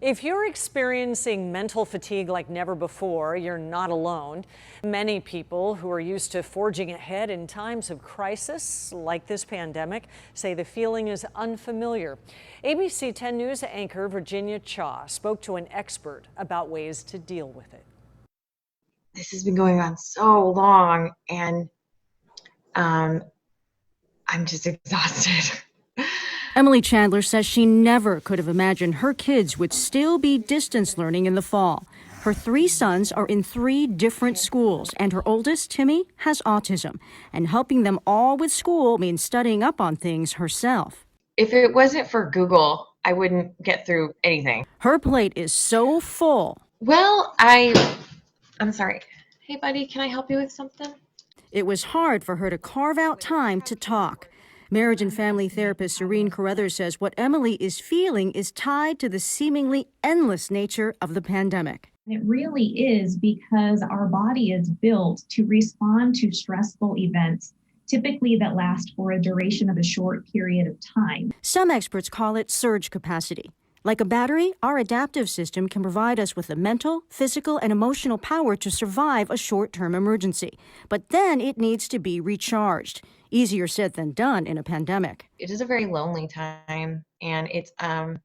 If you're experiencing mental fatigue like never before, you're not alone. Many people who are used to forging ahead in times of crisis, like this pandemic, say the feeling is unfamiliar. ABC 10 News anchor Virginia Cha spoke to an expert about ways to deal with it. This has been going on so long, and I'm just exhausted. Emily Chandler says she never could have imagined her kids would still be distance learning in the fall. Her 3 sons are in 3 different schools, and her oldest, Timmy, has autism. And helping them all with school means studying up on things herself. If it wasn't for Google, I wouldn't get through anything. Her plate is so full. Well, I'm sorry. Hey, buddy, can I help you with something? It was hard for her to carve out time to talk. Marriage and family therapist Serene Carruthers says what Emily is feeling is tied to the seemingly endless nature of the pandemic. It really is, because our body is built to respond to stressful events, typically that last for a duration of a short period of time. Some experts call it surge capacity. Like a battery, our adaptive system can provide us with the mental, physical, and emotional power to survive a short-term emergency. But then it needs to be recharged. Easier said than done in a pandemic. It is a very lonely time, and it's I'm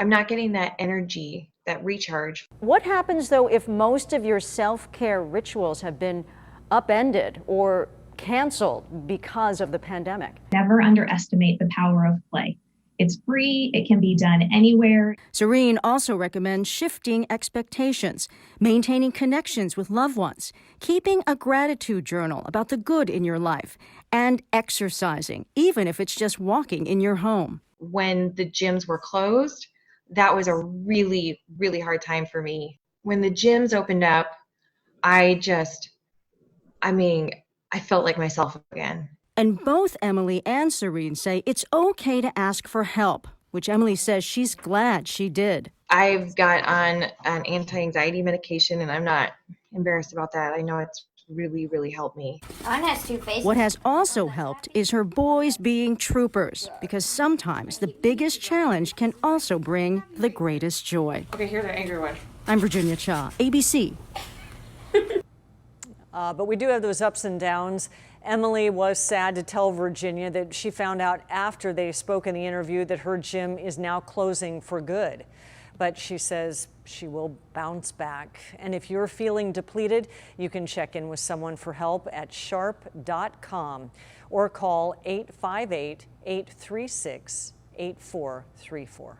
not getting that energy, that recharge. What happens, though, if most of your self-care rituals have been upended or canceled because of the pandemic? Never underestimate the power of play. It's free, it can be done anywhere. Serene also recommends shifting expectations, maintaining connections with loved ones, keeping a gratitude journal about the good in your life, and exercising, even if it's just walking in your home. When the gyms were closed, that was a really, really hard time for me. When the gyms opened up, I felt like myself again. And both Emily and Serene say it's okay to ask for help, which Emily says she's glad she did. I've got on an anti-anxiety medication, and I'm not embarrassed about that. I know it's really, really helped me. One has 2 faces. What has also helped is her boys being troopers, because sometimes the biggest challenge can also bring the greatest joy. Okay, here's the angry one. I'm Virginia Cha, ABC. But we do have those ups and downs. Emily was sad to tell Virginia that she found out after they spoke in the interview that her gym is now closing for good. But she says she will bounce back. And if you're feeling depleted, you can check in with someone for help at sharp.com or call 858-836-8434.